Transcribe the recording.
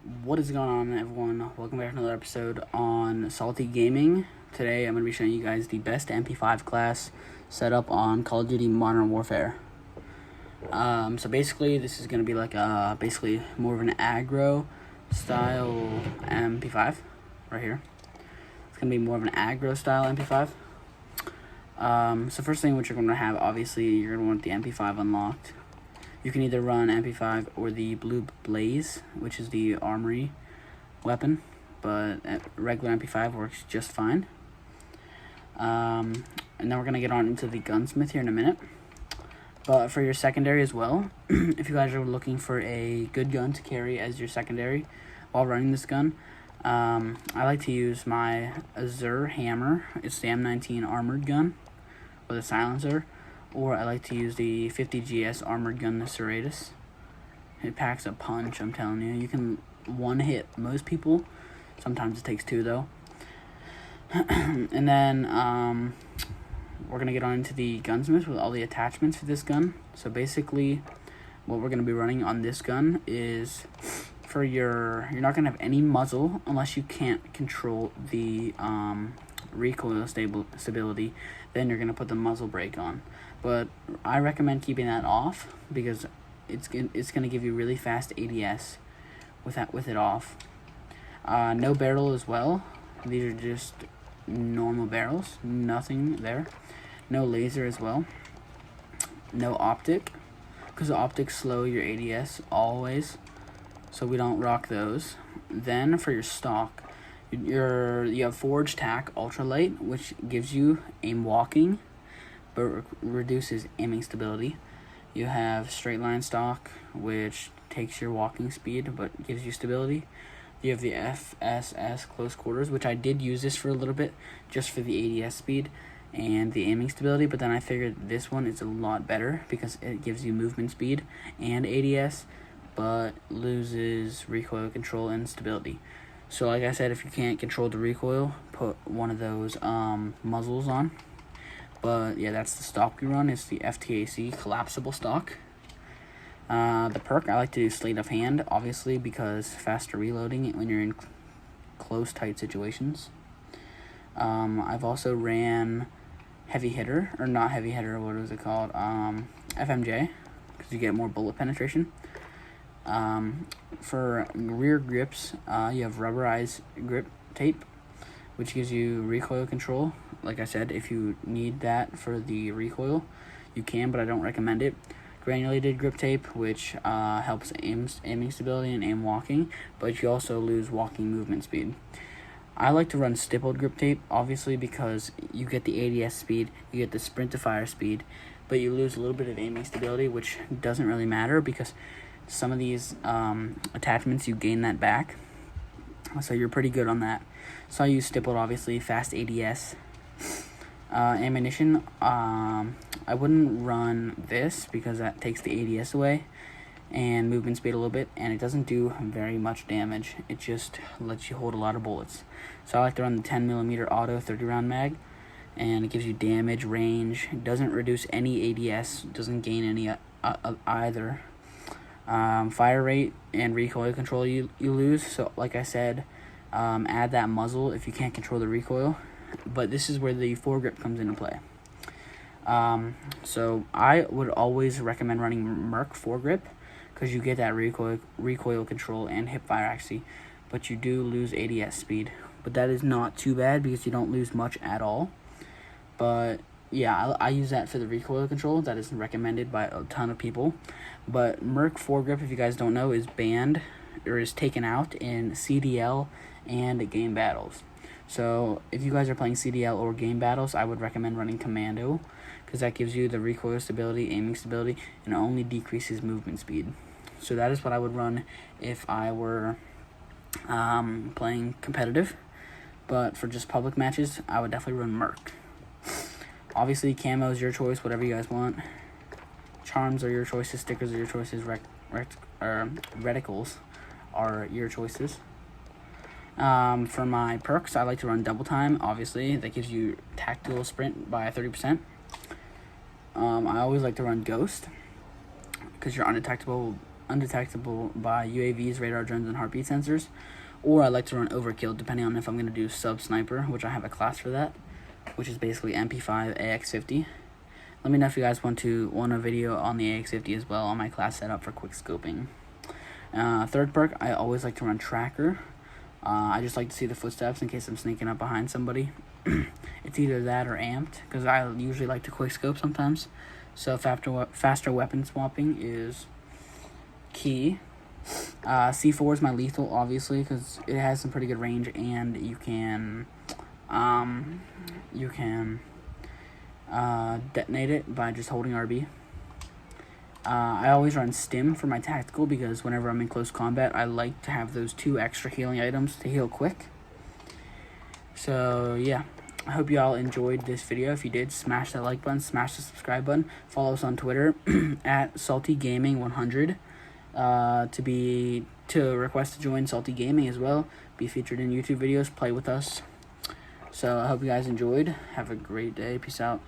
What is going on, everyone? Welcome back to another episode on Salty Gaming. Today I'm going to be showing you guys the best MP5 class set up on Call of Duty Modern Warfare. So basically this is going to be like basically more of an aggro style MP5 right here. It's going to be more of an aggro style MP5. So first thing what you're going to have, obviously you're going to want the MP5 unlocked. You can either run Mp5 or the Blue Blaze, which is the armory weapon, but regular Mp5 works just fine. And then we're going to get on into the gunsmith here in a minute. But for your secondary as well, if you guys are looking for a good gun to carry as your secondary while running this gun, I like to use my Azure Hammer. It's the M19 armored gun with a silencer. Or I like to use the 50GS armored gun, the Serratus. It packs a punch, I'm telling you. You can one hit most people. Sometimes it takes two, though. And then we're going to get on into the gunsmith with all the attachments for this gun. So basically, what we're going to be running on this gun is for you're not going to have any muzzle unless you can't control the recoil stability. Then you're going to put the muzzle brake on. But I recommend keeping that off because it's going to give you really fast ADS with it off. No barrel as well. These are just normal barrels. Nothing there. No laser as well. No optic, because the optics slow your ADS always. So we don't rock those. Then for your stock, you have Forged Tack Ultralight, which gives you aim walking, but reduces aiming stability. You have Straight Line Stock, which takes your walking speed, but gives you stability. You have the FSS Close Quarters, which I did use this for a little bit, just for the ADS speed and the aiming stability, but then I figured this one is a lot better because it gives you movement speed and ADS, but loses recoil control and stability. So like I said, if you can't control the recoil, put one of those muzzles on. But yeah, that's the stock we run. It's the FTAC collapsible stock. The perk, I like to do Sleight of Hand, obviously, because faster reloading when you're in close, tight situations. I've also ran Heavy Hitter, or not Heavy Hitter, what is it called? FMJ, because you get more bullet penetration. For rear grips, you have rubberized grip tape, which gives you recoil control. Like I said, if you need that for the recoil, you can, but I don't recommend it. Granulated grip tape, which helps aiming stability and aim walking, but you also lose walking movement speed. I like to run stippled grip tape, obviously, because you get the ADS speed, you get the sprint to fire speed, but you lose a little bit of aiming stability, which doesn't really matter because some of these attachments, you gain that back. So you're pretty good on that. So I use stippled, obviously, fast ADS. Ammunition, I wouldn't run this because that takes the ADS away and movement speed a little bit, and it doesn't do very much damage. It just lets you hold a lot of bullets. So I like to run the 10mm auto 30-round mag, and it gives you damage, range. It doesn't reduce any ADS, doesn't gain any either. Fire rate and recoil control you lose. So like I said, add that muzzle if you can't control the recoil, but this is where the foregrip comes into play. So I would always recommend running Merc foregrip because you get that recoil control and hip fire accuracy, but you do lose ADS speed, but that is not too bad because you don't lose much at all. But yeah, I use that for the recoil control. That is recommended by a ton of people. But Merc foregrip, if you guys don't know, is banned or is taken out in CDL and game battles. So if you guys are playing CDL or game battles, I would recommend running Commando because that gives you the recoil stability, aiming stability, and only decreases movement speed. So that is what I would run if I were playing competitive. But for just public matches, I would definitely run Merc. Obviously, camo is your choice, whatever you guys want. Charms are your choices, stickers are your choices, reticles are your choices. For my perks, I like to run Double Time, obviously. That gives you tactical sprint by 30%. I always like to run Ghost, because you're undetectable undetectable by UAVs, radar drones, and heartbeat sensors. Or I like to run overkill, depending on if I'm going to do sub-sniper, which I have a class for that, which is basically Mp5 AX50. Let me know if you guys want a video on the AX50 as well on my class setup for quick scoping. Third perk, I always like to run tracker. I just like to see the footsteps in case I'm sneaking up behind somebody. It's either that or amped, because I usually like to quick scope sometimes. So faster weapon swapping is key. C4 is my lethal, obviously, because it has some pretty good range, and you can detonate it by just holding RB. I always run stim for my tactical, because whenever I'm in close combat, I like to have those 2 extra healing items to heal quick. So yeah, I hope you all enjoyed this video. If you did, smash that like button, smash the subscribe button, follow us on Twitter at SaltyGaming100 to request to join Salty Gaming as well, be featured in YouTube videos, play with us. So I hope you guys enjoyed. Have a great day. Peace out.